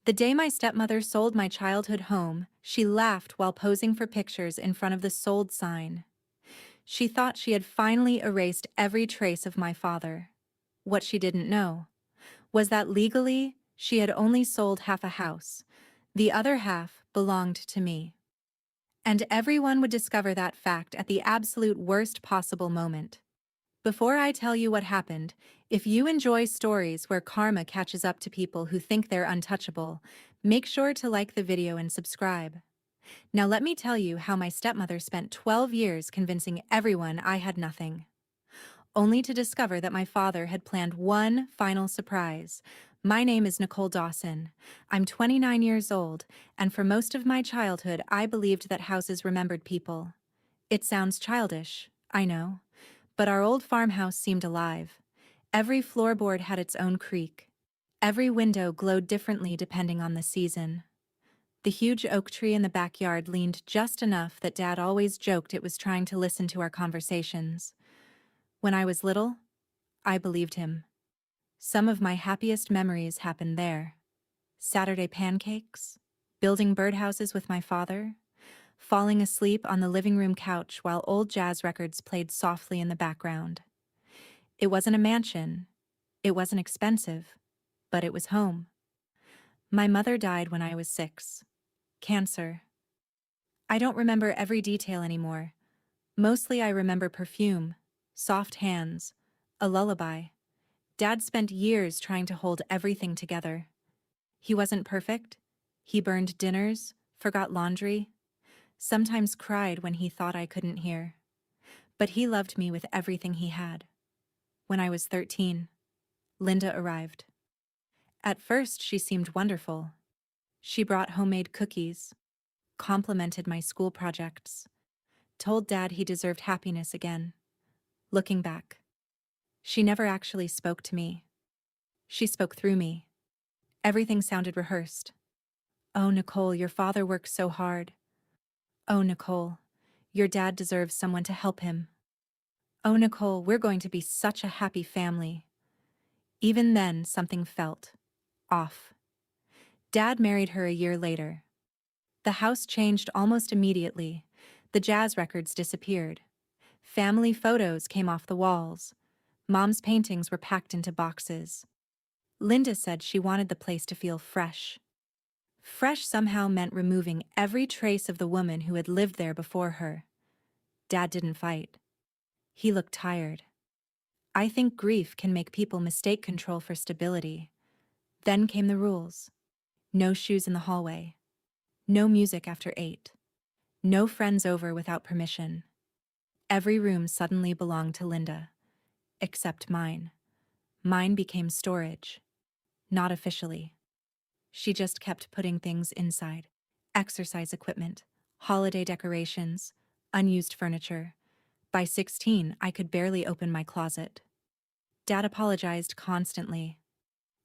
The day my stepmother sold my childhood home, she laughed while posing for pictures in front of the sold sign. She thought she had finally erased every trace of my father. What she didn't know was that legally, she had only sold half a house. The other half belonged to me. And everyone would discover that fact at the absolute worst possible moment. Before I tell you what happened, if you enjoy stories where karma catches up to people who think they're untouchable, make sure to like the video and subscribe. Now let me tell you how my stepmother spent 12 years convincing everyone I had nothing, only to discover that my father had planned one final surprise. My name is Nicole Dawson. I'm 29 years old, and for most of my childhood I believed that houses remembered people. It sounds childish, I know, but our old farmhouse seemed alive. Every floorboard had its own creak. Every window glowed differently depending on the season. The huge oak tree in the backyard leaned just enough that Dad always joked it was trying to listen to our conversations. When I was little, I believed him. Some of my happiest memories happened there. Saturday pancakes, building birdhouses with my father, falling asleep on the living room couch while old jazz records played softly in the background. It wasn't a mansion. It wasn't expensive, but it was home. My mother died when I was 6. Cancer. I don't remember every detail anymore. Mostly I remember perfume, soft hands, a lullaby. Dad spent years trying to hold everything together. He wasn't perfect. He burned dinners, forgot laundry, sometimes cried when he thought I couldn't hear. But he loved me with everything he had. When I was 13, Linda arrived. At first, she seemed wonderful. She brought homemade cookies, complimented my school projects, told Dad he deserved happiness again. Looking back, she never actually spoke to me. She spoke through me. Everything sounded rehearsed. "Oh, Nicole, your father works so hard. Oh, Nicole, your dad deserves someone to help him. Oh, Nicole, we're going to be such a happy family." Even then, something felt off. Dad married her a year later. The house changed almost immediately. The jazz records disappeared. Family photos came off the walls. Mom's paintings were packed into boxes. Linda said she wanted the place to feel fresh. Fresh somehow meant removing every trace of the woman who had lived there before her. Dad didn't fight. He looked tired. I think grief can make people mistake control for stability. Then came the rules. No shoes in the hallway. No music after 8. No friends over without permission. Every room suddenly belonged to Linda. Except mine. Mine became storage. Not officially. She just kept putting things inside. Exercise equipment, holiday decorations, unused furniture. By 16, I could barely open my closet. Dad apologized constantly.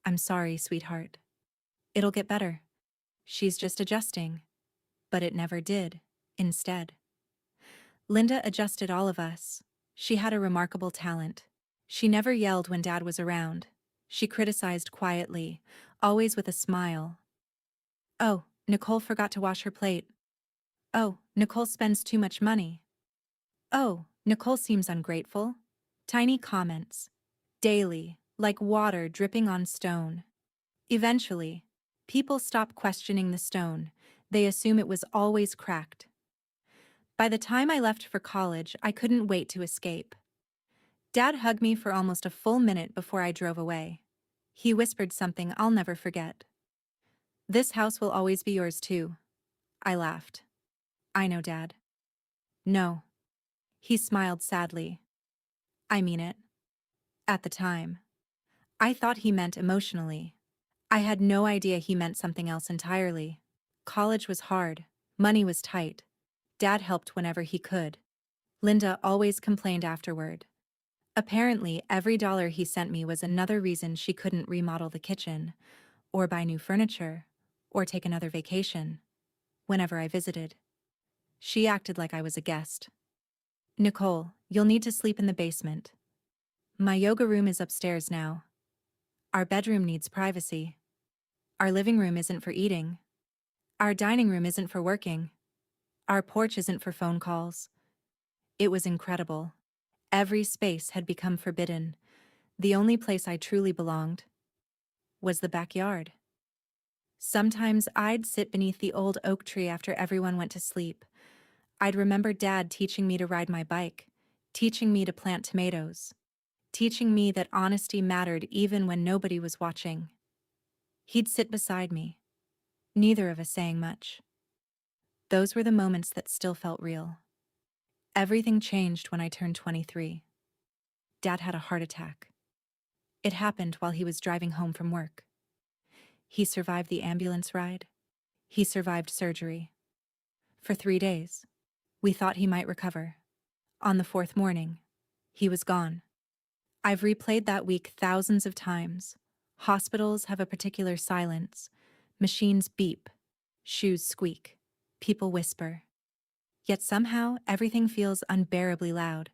"I'm sorry, sweetheart. It'll get better. She's just adjusting." But it never did. Instead, Linda adjusted all of us. She had a remarkable talent. She never yelled when Dad was around. She criticized quietly, always with a smile. "Oh, Nicole forgot to wash her plate. Oh, Nicole spends too much money. Oh, Nicole seems ungrateful." Tiny comments. Daily, like water dripping on stone. Eventually, people stop questioning the stone. They assume it was always cracked. By the time I left for college, I couldn't wait to escape. Dad hugged me for almost a full minute before I drove away. He whispered something I'll never forget. "This house will always be yours too." I laughed. "I know, Dad." "No." He smiled sadly. "I mean it." At the time, I thought he meant emotionally. I had no idea he meant something else entirely. College was hard. Money was tight. Dad helped whenever he could. Linda always complained afterward. Apparently, every dollar he sent me was another reason she couldn't remodel the kitchen, or buy new furniture, or take another vacation. Whenever I visited, she acted like I was a guest. "Nicole, you'll need to sleep in the basement. My yoga room is upstairs now. Our bedroom needs privacy." Our living room isn't for eating. Our dining room isn't for working. Our porch isn't for phone calls. It was incredible. Every space had become forbidden. The only place I truly belonged was the backyard. Sometimes I'd sit beneath the old oak tree after everyone went to sleep. I'd remember Dad teaching me to ride my bike, teaching me to plant tomatoes, teaching me that honesty mattered even when nobody was watching. He'd sit beside me, neither of us saying much. Those were the moments that still felt real. Everything changed when I turned 23. Dad had a heart attack. It happened while he was driving home from work. He survived the ambulance ride. He survived surgery. For 3 days, we thought he might recover. On the fourth morning, he was gone. I've replayed that week thousands of times. Hospitals have a particular silence. Machines beep. Shoes squeak. People whisper. Yet somehow, everything feels unbearably loud.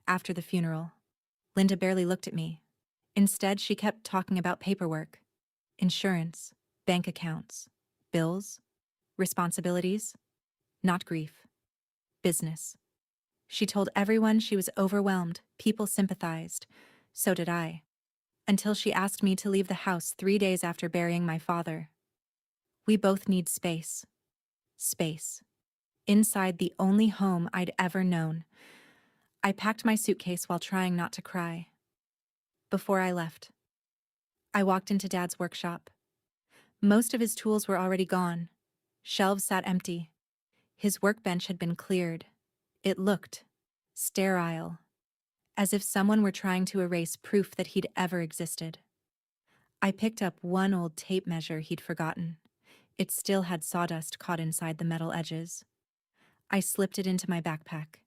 After the funeral, Linda barely looked at me. Instead, she kept talking about paperwork, insurance, bank accounts, bills, responsibilities, not grief, business. She told everyone she was overwhelmed. People sympathized. So did I. Until she asked me to leave the house 3 days after burying my father. We both need space. Space. Inside the only home I'd ever known. I packed my suitcase while trying not to cry. Before I left, I walked into Dad's workshop. Most of his tools were already gone. Shelves sat empty. His workbench had been cleared. It looked sterile, as if someone were trying to erase proof that he'd ever existed. I picked up one old tape measure he'd forgotten. It still had sawdust caught inside the metal edges. I slipped it into my backpack.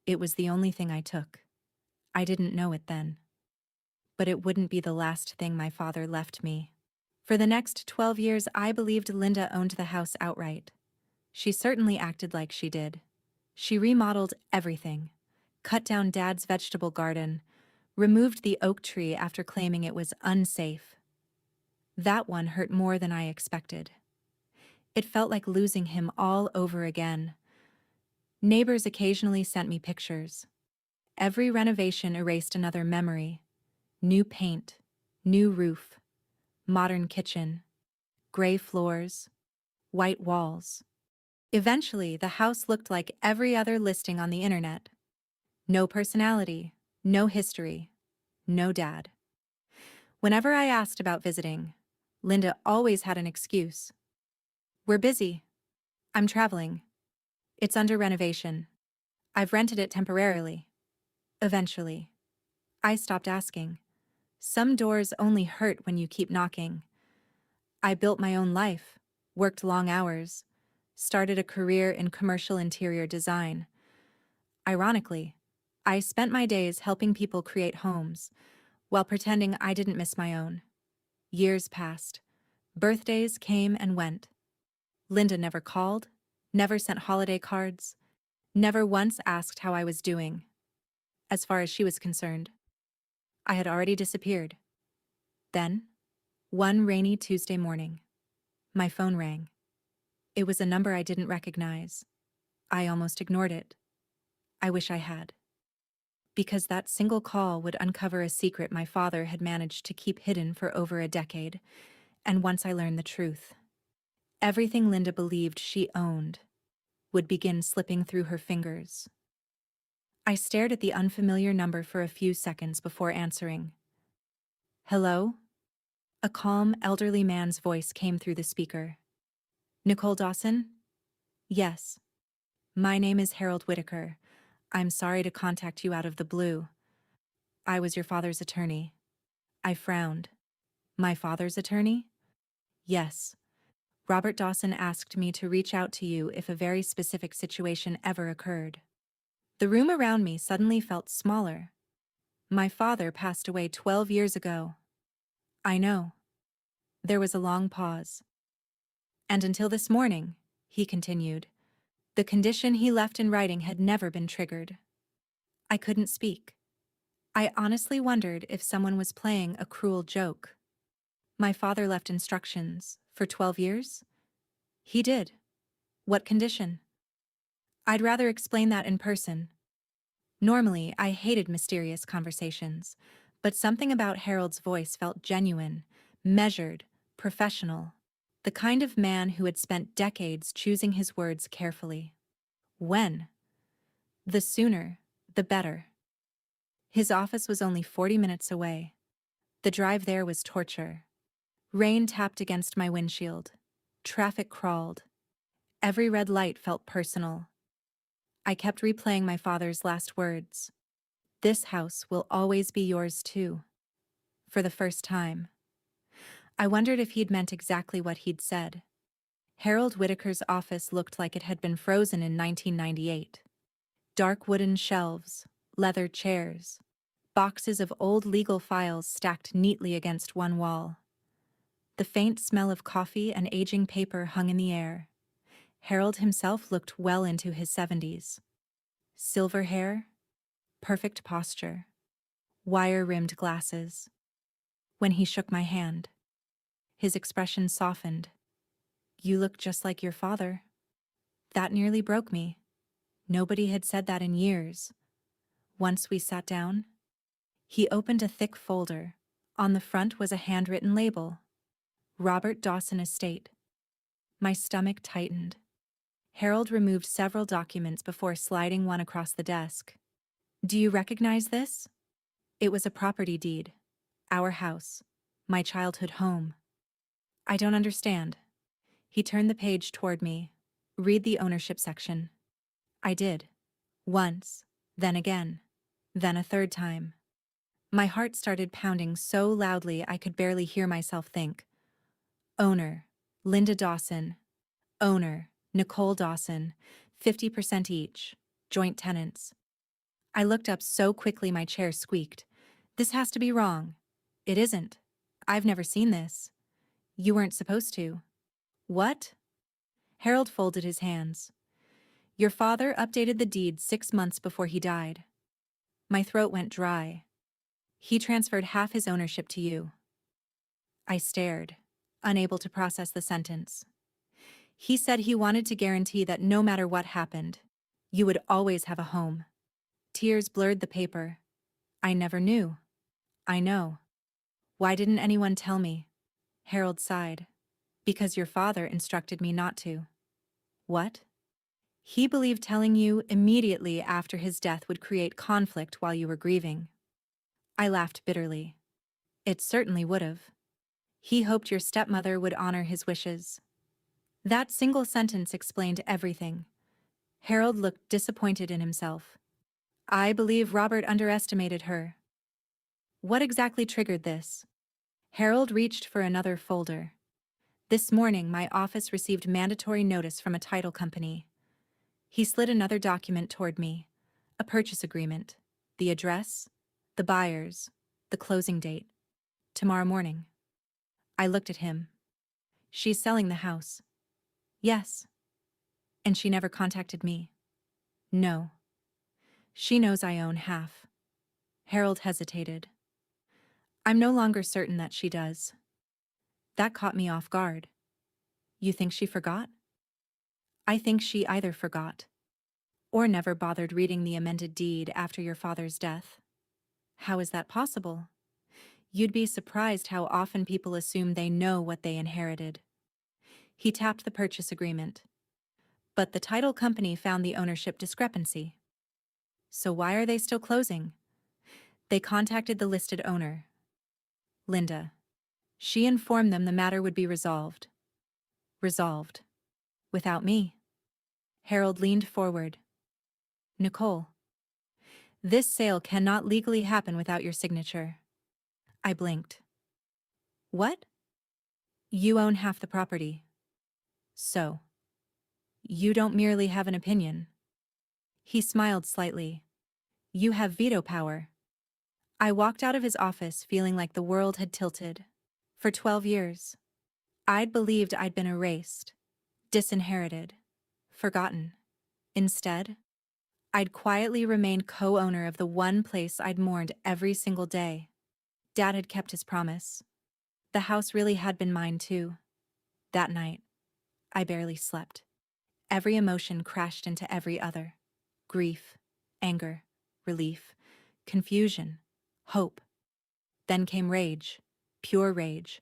It was the only thing I took. I didn't know it then. But it wouldn't be the last thing my father left me. For the next 12 years, I believed Linda owned the house outright. She certainly acted like she did. She remodeled everything, cut down Dad's vegetable garden, removed the oak tree after claiming it was unsafe. That one hurt more than I expected. It felt like losing him all over again. Neighbors occasionally sent me pictures. Every renovation erased another memory. New paint, new roof, modern kitchen, gray floors, white walls. Eventually, the house looked like every other listing on the internet. No personality, no history, no Dad. Whenever I asked about visiting, Linda always had an excuse. We're busy. I'm traveling. It's under renovation. I've rented it temporarily. Eventually, I stopped asking. Some doors only hurt when you keep knocking. I built my own life, worked long hours, started a career in commercial interior design. Ironically, I spent my days helping people create homes, while pretending I didn't miss my own. Years passed. Birthdays came and went. Linda never called, never sent holiday cards, never once asked how I was doing. As far as she was concerned, I had already disappeared. Then, one rainy Tuesday morning, my phone rang. It was a number I didn't recognize. I almost ignored it. I wish I had. Because that single call would uncover a secret my father had managed to keep hidden for over a decade, and once I learned the truth, everything Linda believed she owned would begin slipping through her fingers. I stared at the unfamiliar number for a few seconds before answering. Hello? A calm, elderly man's voice came through the speaker. Nicole Dawson? Yes. My name is Harold Whitaker. I'm sorry to contact you out of the blue. I was your father's attorney. I frowned. My father's attorney? Yes. Robert Dawson asked me to reach out to you if a very specific situation ever occurred. The room around me suddenly felt smaller. My father passed away 12 years ago. I know. There was a long pause. And until this morning, he continued, the condition he left in writing had never been triggered. I couldn't speak. I honestly wondered if someone was playing a cruel joke. My father left instructions, For 12 years? He did. What condition? I'd rather explain that in person. Normally, I hated mysterious conversations, but something about Harold's voice felt genuine, measured, professional. The kind of man who had spent decades choosing his words carefully. When? The sooner, the better. His office was only 40 minutes away. The drive there was torture. Rain tapped against my windshield. Traffic crawled. Every red light felt personal. I kept replaying my father's last words. This house will always be yours too. For the first time. I wondered if he'd meant exactly what he'd said. Harold Whitaker's office looked like it had been frozen in 1998. Dark wooden shelves, leather chairs, boxes of old legal files stacked neatly against one wall. The faint smell of coffee and aging paper hung in the air. Harold himself looked well into his 70s. Silver hair, perfect posture, wire-rimmed glasses. When he shook my hand, his expression softened. "You look just like your father." That nearly broke me. Nobody had said that in years. Once we sat down, he opened a thick folder. On the front was a handwritten label. Robert Dawson Estate. My stomach tightened. Harold removed several documents before sliding one across the desk. "Do you recognize this?" It was a property deed. Our house. My childhood home. "I don't understand." He turned the page toward me. "Read the ownership section." I did. Once. Then again. Then a third time. My heart started pounding so loudly I could barely hear myself think. Owner, Linda Dawson. Owner, Nicole Dawson. 50% each. Joint tenants. I looked up so quickly my chair squeaked. "This has to be wrong." "It isn't. I've never seen this." "You weren't supposed to." "What?" Harold folded his hands. "Your father updated the deed 6 months before he died." My throat went dry. "He transferred half his ownership to you." I stared, unable to process the sentence. "He said he wanted to guarantee that no matter what happened, you would always have a home." Tears blurred the paper. "I never knew." "I know." "Why didn't anyone tell me?" Harold sighed. "Because your father instructed me not to." "What?" "He believed telling you immediately after his death would create conflict while you were grieving." I laughed bitterly. "It certainly would have." "He hoped your stepmother would honor his wishes." That single sentence explained everything. Harold looked disappointed in himself. "I believe Robert underestimated her." What exactly triggered this? Harold reached for another folder. "This morning, my office received mandatory notice from a title company." He slid another document toward me. A purchase agreement. The address, the buyers, the closing date. Tomorrow morning. I looked at him. "She's selling the house." "Yes." "And she never contacted me." "No." "She knows I own half." Harold hesitated. "I'm no longer certain that she does." That caught me off guard. "You think she forgot?" "I think she either forgot or never bothered reading the amended deed after your father's death." "How is that possible?" "You'd be surprised how often people assume they know what they inherited." He tapped the purchase agreement. "But the title company found the ownership discrepancy." "So why are they still closing?" "They contacted the listed owner, Linda. She informed them the matter would be resolved." "Resolved? Without me?" Harold leaned forward. "Nicole, this sale cannot legally happen without your signature." I blinked. "What?" "You own half the property." "So? You don't merely have an opinion." He smiled slightly. "You have veto power." I walked out of his office feeling like the world had tilted. For 12 years, I'd believed I'd been erased, disinherited, forgotten. Instead, I'd quietly remained co-owner of the one place I'd mourned every single day. Dad had kept his promise. The house really had been mine too. That night, I barely slept. Every emotion crashed into every other. Grief, anger, relief, confusion, hope. Then came rage, pure rage.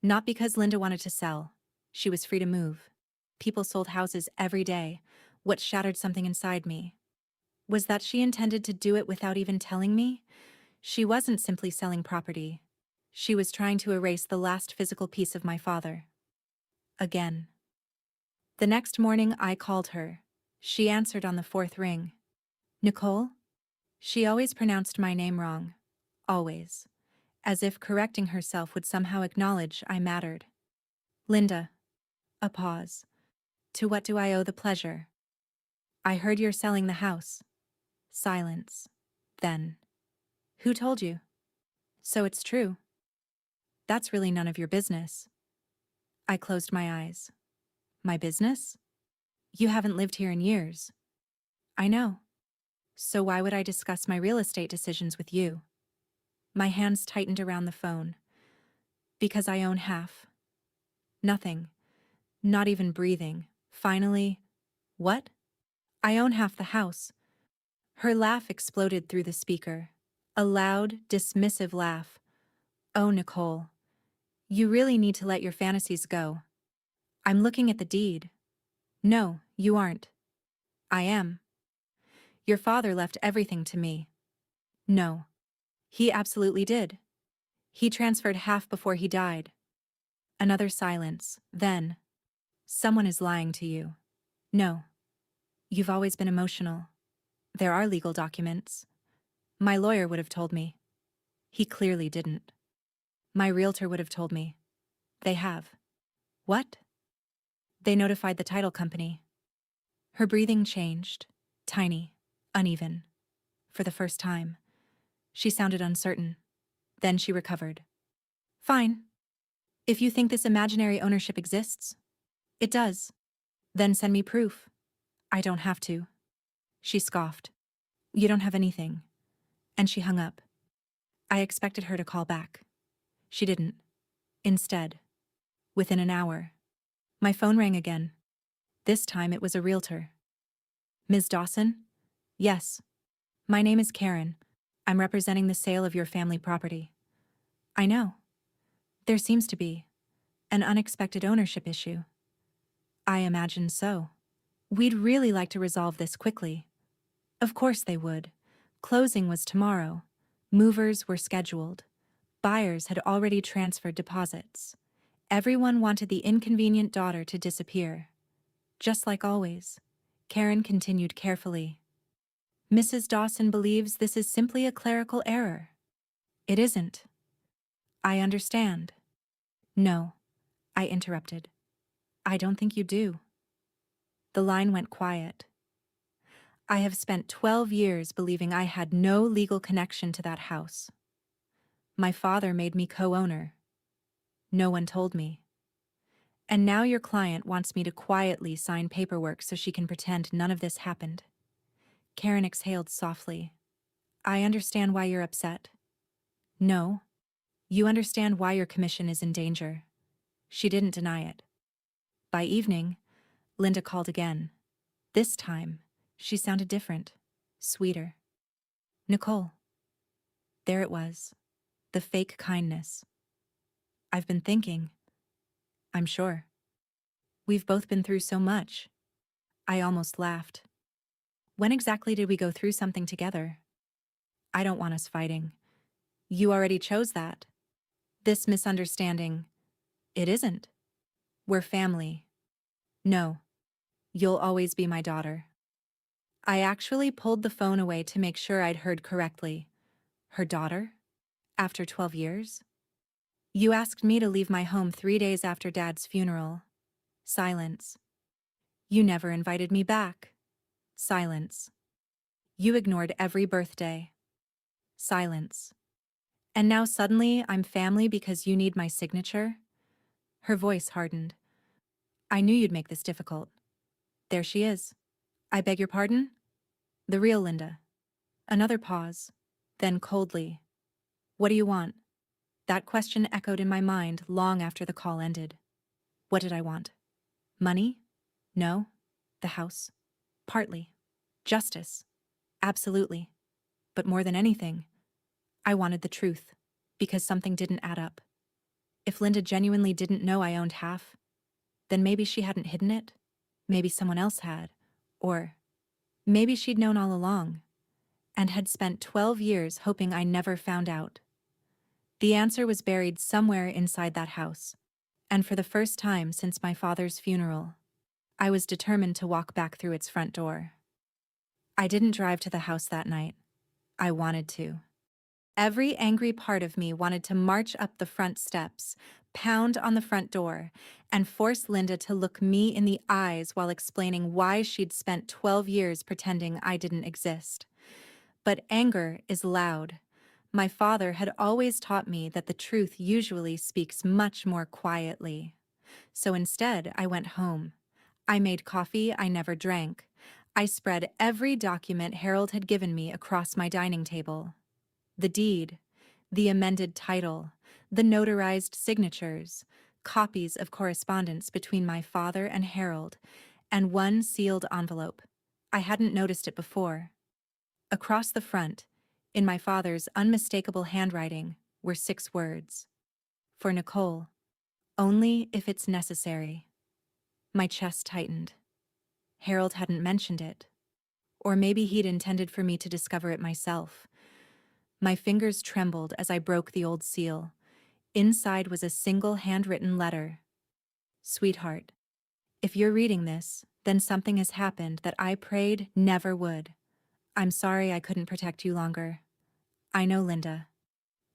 Not because Linda wanted to sell. She was free to move. People sold houses every day. What shattered something inside me was that she intended to do it without even telling me. She wasn't simply selling property. She was trying to erase the last physical piece of my father. Again. The next morning I called her. She answered on the fourth ring. Nicole? She always pronounced my name wrong. Always. As if correcting herself would somehow acknowledge I mattered. Linda. A pause. To what do I owe the pleasure? I heard you're selling the house. Silence. Then. Who told you? So it's true. That's really none of your business. I closed my eyes. My business? You haven't lived here in years. I know. So why would I discuss my real estate decisions with you? My hands tightened around the phone. Because I own half. Nothing. Not even breathing. Finally. What? I own half the house. Her laugh exploded through the speaker. A loud, dismissive laugh. Oh, Nicole. You really need to let your fantasies go. I'm looking at the deed. No, you aren't. I am. Your father left everything to me. No. He absolutely did. He transferred half before he died. Another silence. Then. Someone is lying to you. No. You've always been emotional. There are legal documents. My lawyer would have told me. He clearly didn't. My realtor would have told me. They have. What? They notified the title company. Her breathing changed. Tiny. Uneven. For the first time. She sounded uncertain. Then she recovered. Fine. If you think this imaginary ownership exists, it does. Then send me proof. I don't have to. She scoffed. You don't have anything. And she hung up. I expected her to call back. She didn't. Instead, within an hour, my phone rang again. This time it was a realtor. Ms. Dawson? Yes. My name is Karen. I'm representing the sale of your family property. I know. There seems to be an unexpected ownership issue. I imagine so. We'd really like to resolve this quickly. Of course they would. Closing was tomorrow. Movers were scheduled. Buyers had already transferred deposits. Everyone wanted the inconvenient daughter to disappear. Just like always, Karen continued carefully. Mrs. Dawson believes this is simply a clerical error. It isn't. I understand. No, I interrupted. I don't think you do. The line went quiet. I have spent 12 years believing I had no legal connection to that house. My father made me co-owner. No one told me. And now your client wants me to quietly sign paperwork so she can pretend none of this happened. Karen exhaled softly. I understand why you're upset. No. You understand why your commission is in danger. She didn't deny it. By evening, Linda called again. This time, she sounded different, sweeter. Nicole. There it was. The fake kindness. I've been thinking. I'm sure. We've both been through so much. I almost laughed. When exactly did we go through something together? I don't want us fighting. You already chose that. This misunderstanding. It isn't. We're family. No. You'll always be my daughter. I actually pulled the phone away to make sure I'd heard correctly. Her daughter? After 12 years? You asked me to leave my home 3 days after Dad's funeral. Silence. You never invited me back. Silence. You ignored every birthday. Silence. And now suddenly I'm family because you need my signature? Her voice hardened. I knew you'd make this difficult. There she is. I beg your pardon? The real Linda. Another pause. Then coldly. What do you want? That question echoed in my mind long after the call ended. What did I want? Money? No. The house? Partly. Justice? Absolutely. But more than anything, I wanted the truth, because something didn't add up. If Linda genuinely didn't know I owned half, then maybe she hadn't hidden it. Maybe someone else had. Or maybe she'd known all along and had spent 12 years hoping I never found out. The answer was buried somewhere inside that house, and for the first time since my father's funeral, I was determined to walk back through its front door. I didn't drive to the house that night. I wanted to. Every angry part of me wanted to march up the front steps, pound on the front door, and force Linda to look me in the eyes while explaining why she'd spent 12 years pretending I didn't exist. But anger is loud. My father had always taught me that the truth usually speaks much more quietly. So instead, I went home. I made coffee I never drank. I spread every document Harold had given me across my dining table. The deed, the amended title, the notarized signatures, copies of correspondence between my father and Harold, and one sealed envelope. I hadn't noticed it before. Across the front, in my father's unmistakable handwriting, were 6 words. For Nicole, only if it's necessary. My chest tightened. Harold hadn't mentioned it. Or maybe he'd intended for me to discover it myself. My fingers trembled as I broke the old seal. Inside was a single handwritten letter. Sweetheart, if you're reading this, then something has happened that I prayed never would. I'm sorry I couldn't protect you longer. I know Linda.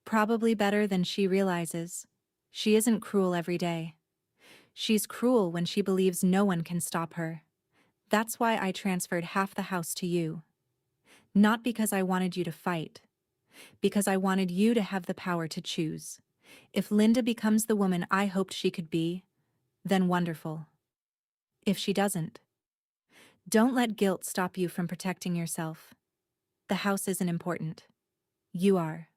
Probably better than she realizes. She isn't cruel every day. She's cruel when she believes no one can stop her. That's why I transferred half the house to you. Not because I wanted you to fight. Because I wanted you to have the power to choose. If Linda becomes the woman I hoped she could be, then wonderful. If she doesn't, don't let guilt stop you from protecting yourself. The house isn't important. You are.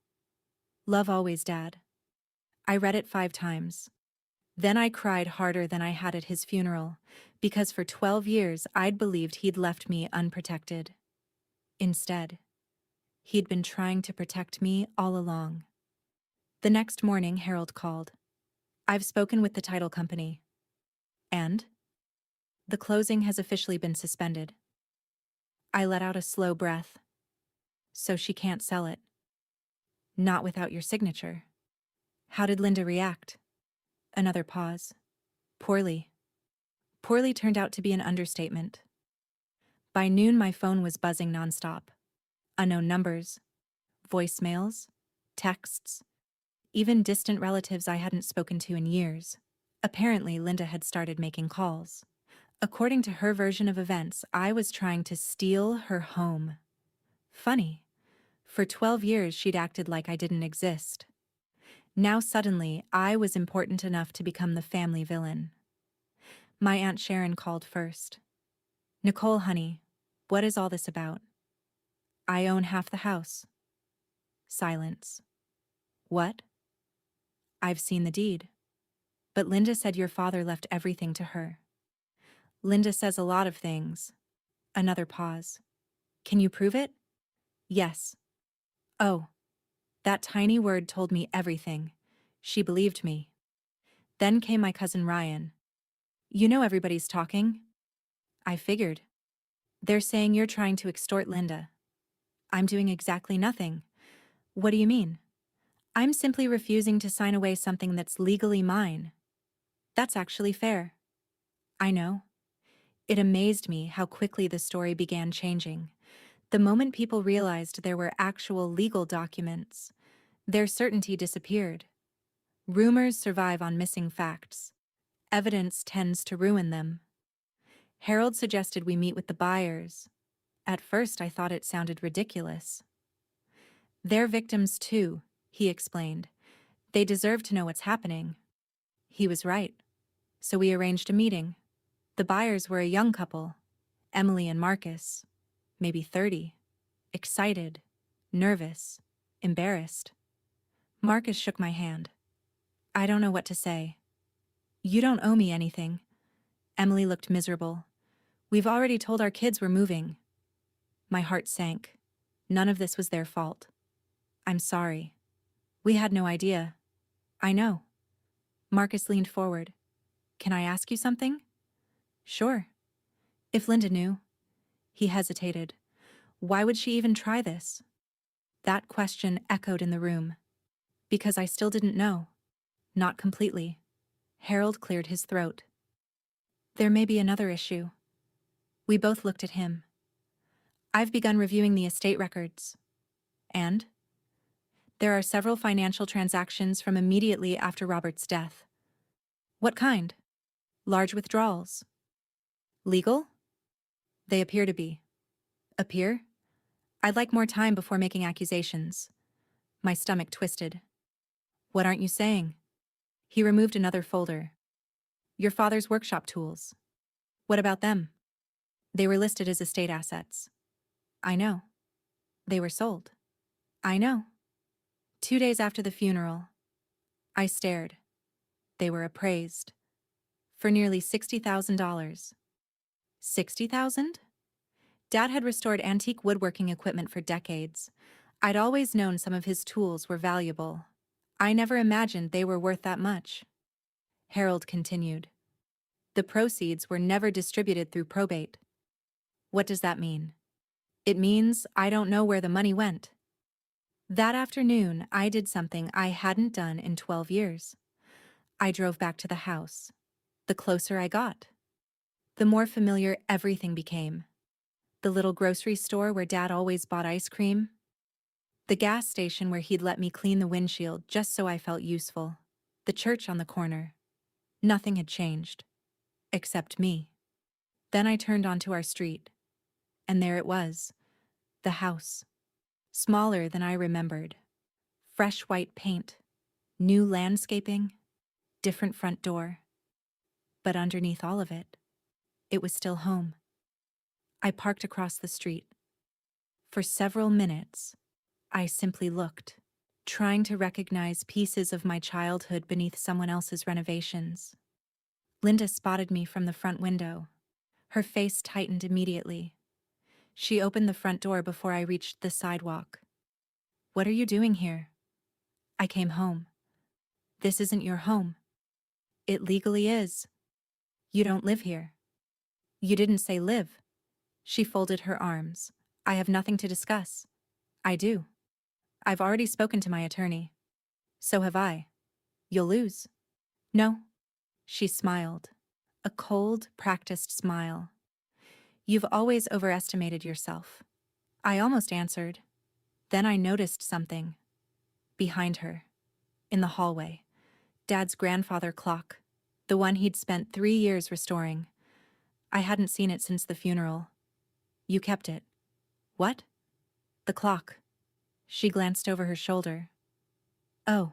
Love always, Dad. I read it 5 times. Then I cried harder than I had at his funeral, because for 12 years I'd believed he'd left me unprotected. Instead, he'd been trying to protect me all along. The next morning, Harold called. I've spoken with the title company. And? The closing has officially been suspended. I let out a slow breath. So she can't sell it. Not without your signature. How did Linda react? Another pause. Poorly. Poorly turned out to be an understatement. By noon, my phone was buzzing nonstop. Unknown numbers, voicemails, texts, even distant relatives I hadn't spoken to in years. Apparently, Linda had started making calls. According to her version of events, I was trying to steal her home. Funny. For 12 years, she'd acted like I didn't exist. Now suddenly, I was important enough to become the family villain. My Aunt Sharon called first. Nicole, honey, what is all this about? I own half the house. Silence. What? I've seen the deed. But Linda said your father left everything to her. Linda says a lot of things. Another pause. Can you prove it? Yes. Oh. That tiny word told me everything. She believed me. Then came my cousin Ryan. You know everybody's talking? I figured. They're saying you're trying to extort Linda. I'm doing exactly nothing. What do you mean? I'm simply refusing to sign away something that's legally mine. That's actually fair. I know. It amazed me how quickly the story began changing. The moment people realized there were actual legal documents, their certainty disappeared. Rumors survive on missing facts. Evidence tends to ruin them. Harold suggested we meet with the buyers. At first, I thought it sounded ridiculous. They're victims too, he explained. They deserve to know what's happening. He was right. So we arranged a meeting. The buyers were a young couple, Emily and Marcus, maybe 30, excited, nervous, embarrassed. Marcus shook my hand. I don't know what to say. You don't owe me anything. Emily looked miserable. We've already told our kids we're moving. My heart sank. None of this was their fault. I'm sorry. We had no idea. I know. Marcus leaned forward. Can I ask you something? Sure. If Linda knew. He hesitated. Why would she even try this? That question echoed in the room. Because I still didn't know. Not completely. Harold cleared his throat. There may be another issue. We both looked at him. I've begun reviewing the estate records. And? There are several financial transactions from immediately after Robert's death. What kind? Large withdrawals. Legal? They appear to be. Appear? I'd like more time before making accusations. My stomach twisted. What aren't you saying? He removed another folder. Your father's workshop tools. What about them? They were listed as estate assets. I know. They were sold. I know. 2 days after the funeral. I stared. They were appraised. For nearly $60,000. 60,000? Dad had restored antique woodworking equipment for decades. I'd always known some of his tools were valuable. I never imagined they were worth that much. Harold continued. The proceeds were never distributed through probate. What does that mean? It means I don't know where the money went. That afternoon, I did something I hadn't done in 12 years. I drove back to the house. The closer I got, the more familiar everything became. The little grocery store where Dad always bought ice cream. The gas station where he'd let me clean the windshield just so I felt useful. The church on the corner. Nothing had changed. Except me. Then I turned onto our street. And there it was. The house. Smaller than I remembered. Fresh white paint. New landscaping. Different front door. But underneath all of it, it was still home. I parked across the street. For several minutes, I simply looked, trying to recognize pieces of my childhood beneath someone else's renovations. Linda spotted me from the front window. Her face tightened immediately. She opened the front door before I reached the sidewalk. What are you doing here? I came home. This isn't your home. It legally is. You don't live here. You didn't say live. She folded her arms. I have nothing to discuss. I do. I've already spoken to my attorney. So have I. You'll lose. No. She smiled. A cold, practiced smile. You've always overestimated yourself. I almost answered. Then I noticed something. Behind her. In the hallway. Dad's grandfather clock. The one he'd spent 3 years restoring. I hadn't seen it since the funeral. You kept it. What? The clock. She glanced over her shoulder. Oh.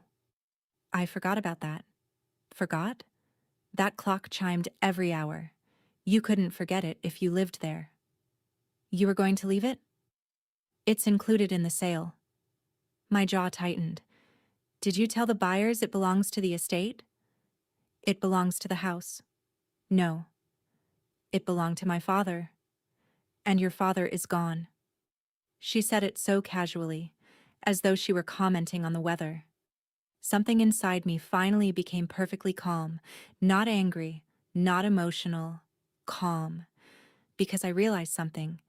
I forgot about that. Forgot? That clock chimed every hour. You couldn't forget it if you lived there. You were going to leave it? It's included in the sale. My jaw tightened. Did you tell the buyers it belongs to the estate? It belongs to the house. No. It belonged to my father. And your father is gone. She said it so casually, as though she were commenting on the weather. Something inside me finally became perfectly calm, not angry, not emotional, calm. Because I realized something.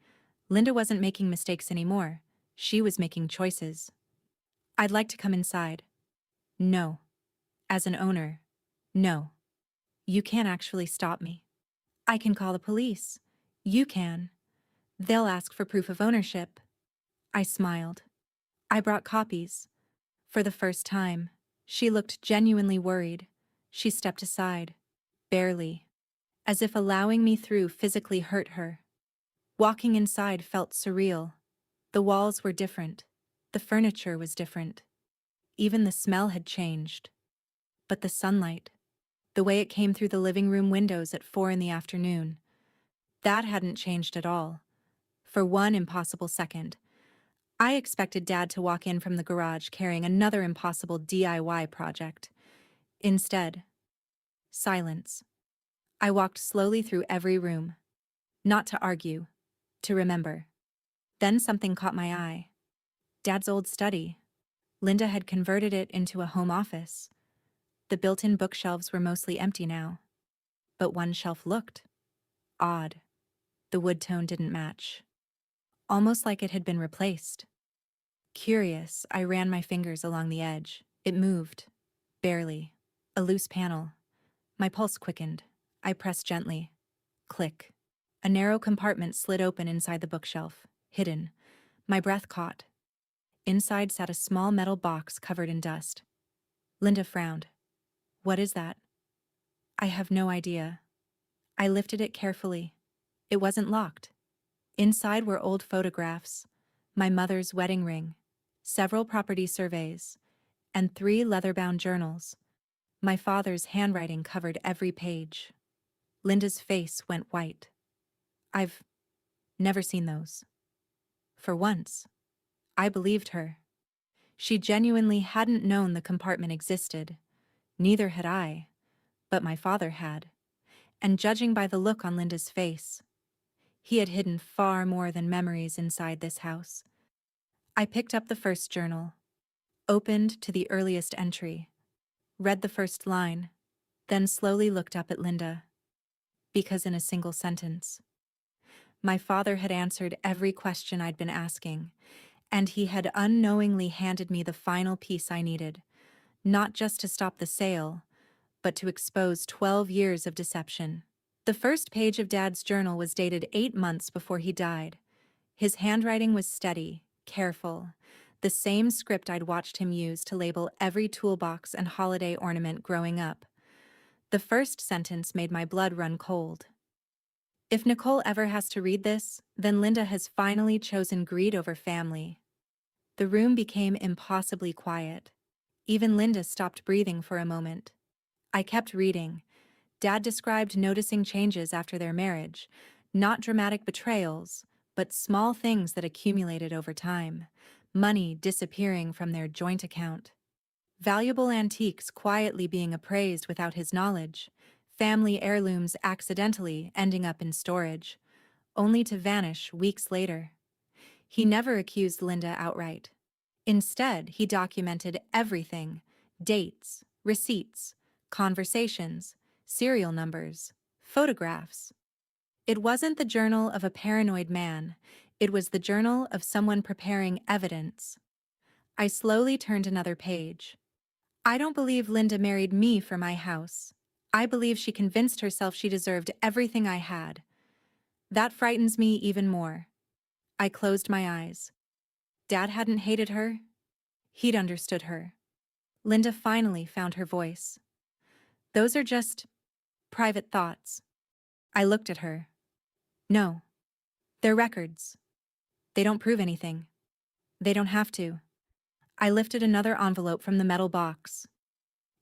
Linda wasn't making mistakes anymore. She was making choices. I'd like to come inside. No. As an owner, no. You can't actually stop me. I can call the police. You can. They'll ask for proof of ownership. I smiled. I brought copies. For the first time, she looked genuinely worried. She stepped aside. Barely. As if allowing me through physically hurt her. Walking inside felt surreal. The walls were different. The furniture was different. Even the smell had changed. But the sunlight, the way it came through the living room windows at 4 in the afternoon, that hadn't changed at all. For one impossible second, I expected Dad to walk in from the garage carrying another impossible DIY project. Instead, Silence. I walked slowly through every room. Not to argue, to remember. Then something caught my eye. Dad's old study. Linda had converted it into a home office. The built-in bookshelves were mostly empty now. But one shelf looked odd. The wood tone didn't match. Almost like it had been replaced. Curious, I ran my fingers along the edge. It moved. Barely. A loose panel. My pulse quickened. I pressed gently. Click. A narrow compartment slid open inside the bookshelf. Hidden. My breath caught. Inside sat a small metal box covered in dust. Linda frowned. What is that? I have no idea. I lifted it carefully. It wasn't locked. Inside were old photographs, my mother's wedding ring, several property surveys, and 3 leather-bound journals. My father's handwriting covered every page. Linda's face went white. I've never seen those. For once, I believed her. She genuinely hadn't known the compartment existed. Neither had I, but my father had. And judging by the look on Linda's face, he had hidden far more than memories inside this house. I picked up the first journal, opened to the earliest entry, read the first line, then slowly looked up at Linda. Because in a single sentence, my father had answered every question I'd been asking, and he had unknowingly handed me the final piece I needed, not just to stop the sale, but to expose 12 years of deception. The first page of Dad's journal was dated 8 months before he died. His handwriting was steady, careful, the same script I'd watched him use to label every toolbox and holiday ornament growing up. The first sentence made my blood run cold. If Nicole ever has to read this, then Linda has finally chosen greed over family. The room became impossibly quiet. Even Linda stopped breathing for a moment. I kept reading. Dad described noticing changes after their marriage, not dramatic betrayals, but small things that accumulated over time. Money disappearing from their joint account. Valuable antiques quietly being appraised without his knowledge. Family heirlooms accidentally ending up in storage, only to vanish weeks later. He never accused Linda outright. Instead, he documented everything: dates, receipts, conversations, serial numbers, photographs. It wasn't the journal of a paranoid man, it was the journal of someone preparing evidence. I slowly turned another page. I don't believe Linda married me for my house. I believe she convinced herself she deserved everything I had. That frightens me even more. I closed my eyes. Dad hadn't hated her. He'd understood her. Linda finally found her voice. Those are just private thoughts. I looked at her. No. They're records. They don't prove anything. They don't have to. I lifted another envelope from the metal box.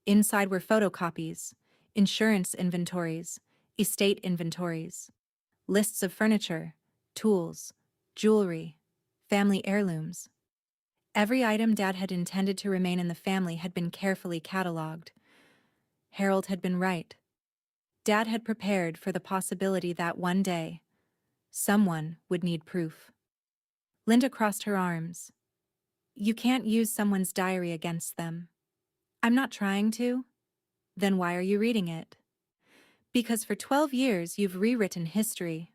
Inside were photocopies, insurance inventories, estate inventories, lists of furniture, tools, jewelry, family heirlooms. Every item Dad had intended to remain in the family had been carefully cataloged. Harold had been right. Dad had prepared for the possibility that one day, someone would need proof. Linda crossed her arms. You can't use someone's diary against them. I'm not trying to. Then why are you reading it? Because for 12 years you've rewritten history.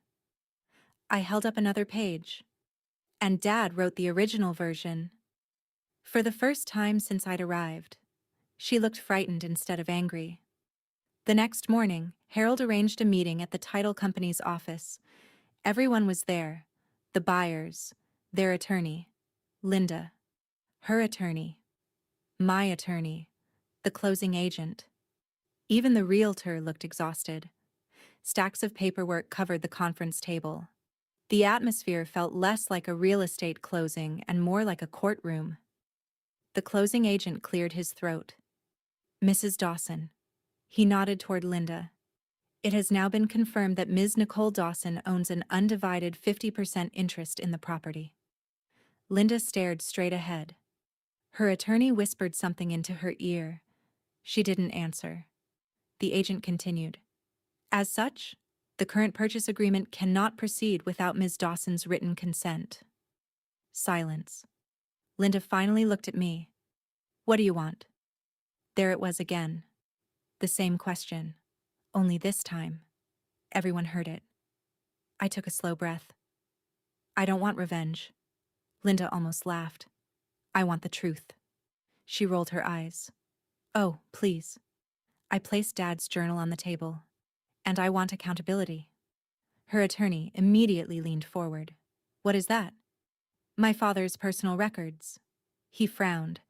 I held up another page. And Dad wrote the original version. For the first time since I'd arrived, she looked frightened instead of angry. The next morning, Harold arranged a meeting at the title company's office. Everyone was there. The buyers, their attorney, Linda, her attorney, my attorney, the closing agent. Even the realtor looked exhausted. Stacks of paperwork covered the conference table. The atmosphere felt less like a real estate closing and more like a courtroom. The closing agent cleared his throat. Mrs. Dawson. He nodded toward Linda. It has now been confirmed that Ms. Nicole Dawson owns an undivided 50% interest in the property. Linda stared straight ahead. Her attorney whispered something into her ear. She didn't answer. The agent continued. As such, the current purchase agreement cannot proceed without Ms. Dawson's written consent. Silence. Linda finally looked at me. What do you want? There it was again. The same question. Only this time, everyone heard it. I took a slow breath. I don't want revenge. Linda almost laughed. I want the truth. She rolled her eyes. Oh, please. I placed Dad's journal on the table. And I want accountability. Her attorney immediately leaned forward. What is that? My father's personal records. He frowned.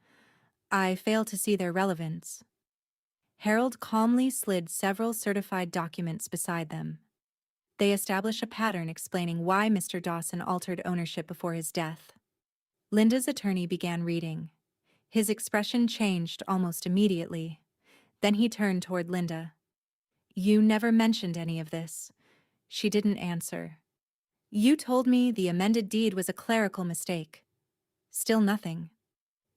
I fail to see their relevance. Harold calmly slid several certified documents beside them. They establish a pattern explaining why Mr. Dawson altered ownership before his death. Linda's attorney began reading. His expression changed almost immediately. Then he turned toward Linda. You never mentioned any of this. She didn't answer. You told me the amended deed was a clerical mistake. Still nothing.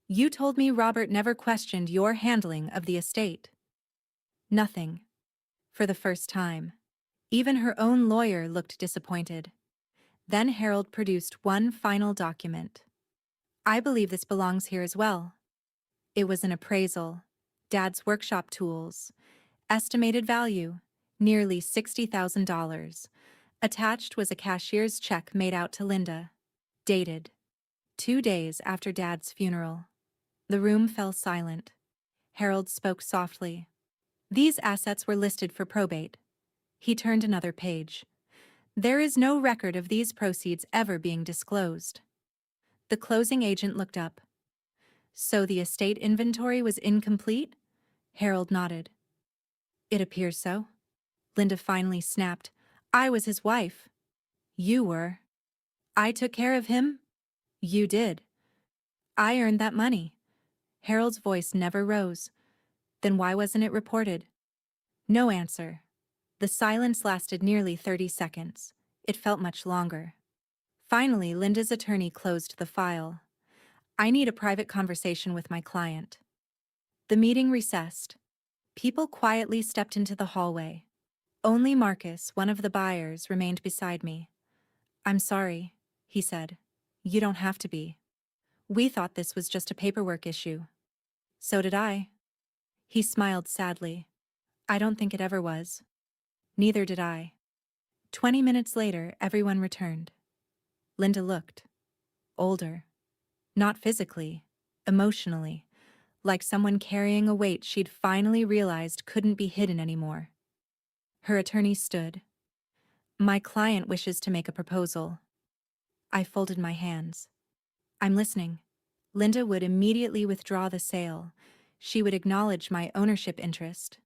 You told me Robert never questioned your handling of the estate. Nothing. For the first time. Even her own lawyer looked disappointed. Then Harold produced one final document. I believe this belongs here as well. It was an appraisal. Dad's workshop tools. Estimated value, nearly $60,000. Attached was a cashier's check made out to Linda. Dated. 2 days after Dad's funeral. The room fell silent. Harold spoke softly. These assets were listed for probate. He turned another page. There is no record of these proceeds ever being disclosed. The closing agent looked up. So the estate inventory was incomplete? Harold nodded. It appears so. Linda finally snapped. I was his wife. You were. I took care of him. You did. I earned that money. Harold's voice never rose. Then why wasn't it reported? No answer. The silence lasted nearly 30 seconds. It felt much longer. Finally, Linda's attorney closed the file. I need a private conversation with my client. The meeting recessed. People quietly stepped into the hallway. Only Marcus, one of the buyers, remained beside me. I'm sorry, he said. You don't have to be. We thought this was just a paperwork issue. So did I. He smiled sadly. I don't think it ever was. Neither did I. 20 minutes later, everyone returned. Linda looked. Older. Not physically, emotionally, like someone carrying a weight she'd finally realized couldn't be hidden anymore. Her attorney stood. My client wishes to make a proposal. I folded my hands. I'm listening. Linda would immediately withdraw the sale. She would acknowledge my ownership interest.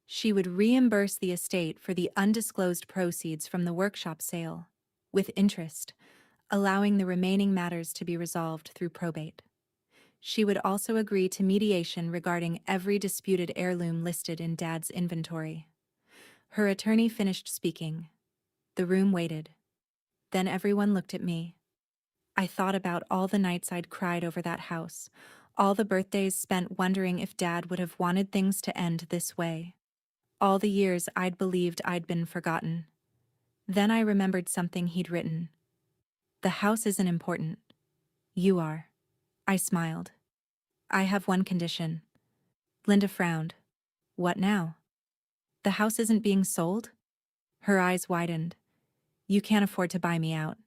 She would reimburse the estate for the undisclosed proceeds from the workshop sale, with interest, allowing the remaining matters to be resolved through probate. She would also agree to mediation regarding every disputed heirloom listed in Dad's inventory. Her attorney finished speaking. The room waited. Then everyone looked at me. I thought about all the nights I'd cried over that house, all the birthdays spent wondering if Dad would have wanted things to end this way, all the years I'd believed I'd been forgotten. Then I remembered something he'd written. The house isn't important. You are. I smiled. I have one condition. Linda frowned. What now? The house isn't being sold? Her eyes widened. You can't afford to buy me out.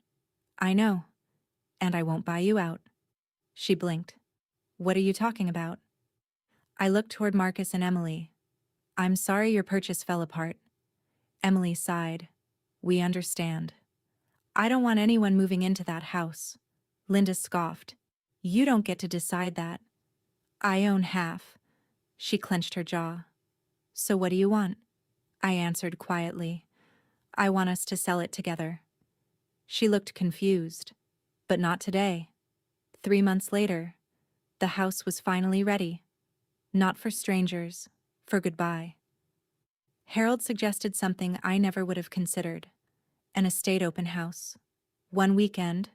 I know. And I won't buy you out. She blinked. What are you talking about? I looked toward Marcus and Emily. I'm sorry your purchase fell apart. Emily sighed. We understand. I don't want anyone moving into that house. Linda scoffed. You don't get to decide that. I own half. She clenched her jaw. So what do you want? I answered quietly. I want us to sell it together. She looked confused. But not today. 3 months later, the house was finally ready. Not for strangers, for goodbye. Harold suggested something I never would have considered. An estate open house. One weekend.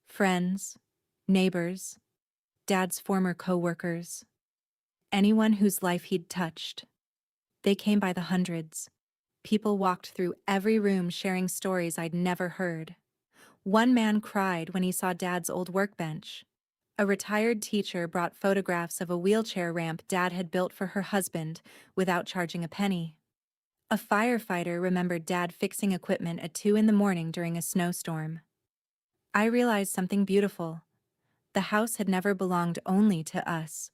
Friends. Neighbors. Dad's former co-workers. Anyone whose life he'd touched. They came by the hundreds. People walked through every room sharing stories I'd never heard. One man cried when he saw Dad's old workbench. A retired teacher brought photographs of a wheelchair ramp Dad had built for her husband without charging a penny. A firefighter remembered Dad fixing equipment at 2 in the morning during a snowstorm. I realized something beautiful. The house had never belonged only to us.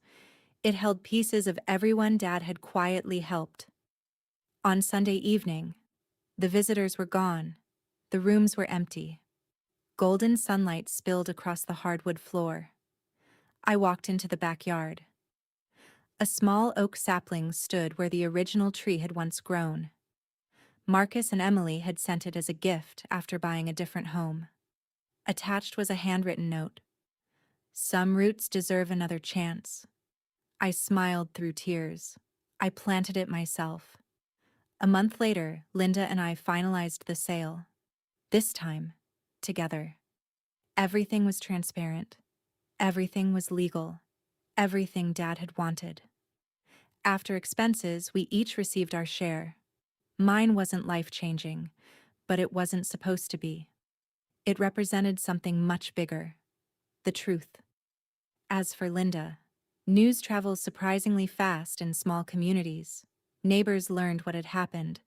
It held pieces of everyone Dad had quietly helped. On Sunday evening, the visitors were gone. The rooms were empty. Golden sunlight spilled across the hardwood floor. I walked into the backyard. A small oak sapling stood where the original tree had once grown. Marcus and Emily had sent it as a gift after buying a different home. Attached was a handwritten note. "Some roots deserve another chance." I smiled through tears. I planted it myself. A month later, Linda and I finalized the sale. This time, together. Everything was transparent. Everything was legal. Everything Dad had wanted. After expenses, we each received our share. Mine wasn't life-changing, but it wasn't supposed to be. It represented something much bigger. The truth. As for Linda, news travels surprisingly fast in small communities. Neighbors learned what had happened.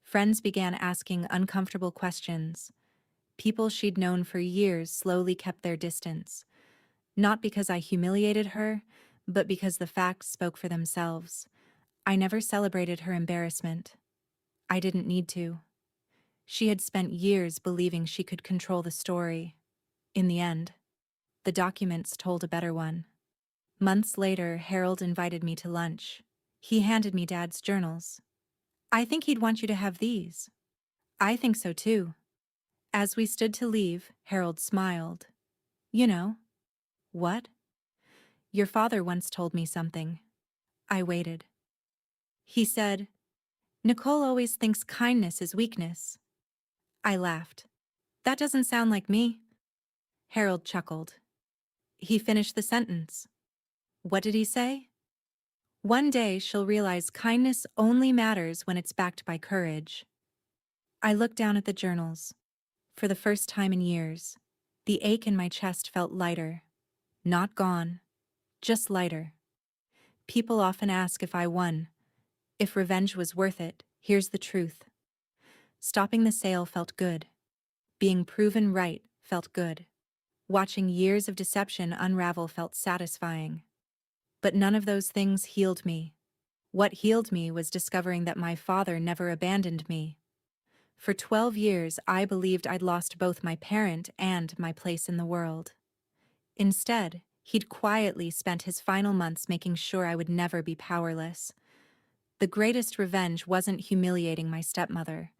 Friends began asking uncomfortable questions. People she'd known for years slowly kept their distance. Not because I humiliated her, but because the facts spoke for themselves. I never celebrated her embarrassment. I didn't need to. She had spent years believing she could control the story. In the end, the documents told a better one. Months later, Harold invited me to lunch. He handed me Dad's journals. "I think he'd want you to have these." "I think so too." As we stood to leave, Harold smiled. "You know." "What?" "Your father once told me something." I waited. He said, "Nicole always thinks kindness is weakness." I laughed. "That doesn't sound like me." Harold chuckled. He finished the sentence. "What did he say?" "One day she'll realize kindness only matters when it's backed by courage." I looked down at the journals. For the first time in years, the ache in my chest felt lighter. Not gone, just lighter. People often ask if I won. If revenge was worth it. Here's the truth. Stopping the sale felt good. Being proven right felt good. Watching years of deception unravel felt satisfying. But none of those things healed me. What healed me was discovering that my father never abandoned me. For 12 years, I believed I'd lost both my parent and my place in the world. Instead, he'd quietly spent his final months making sure I would never be powerless. The greatest revenge wasn't humiliating my stepmother.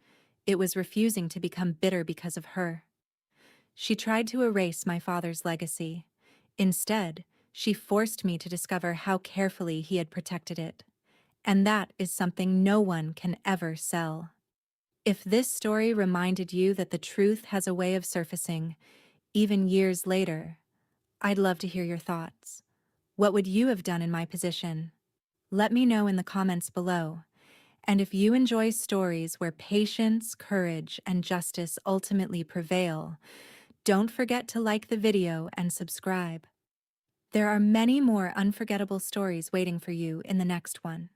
It was refusing to become bitter because of her. She tried to erase my father's legacy. Instead, she forced me to discover how carefully he had protected it. And that is something no one can ever sell. If this story reminded you that the truth has a way of surfacing, even years later, I'd love to hear your thoughts. What would you have done in my position? Let me know in the comments below. And if you enjoy stories where patience, courage, and justice ultimately prevail, don't forget to like the video and subscribe. There are many more unforgettable stories waiting for you in the next one.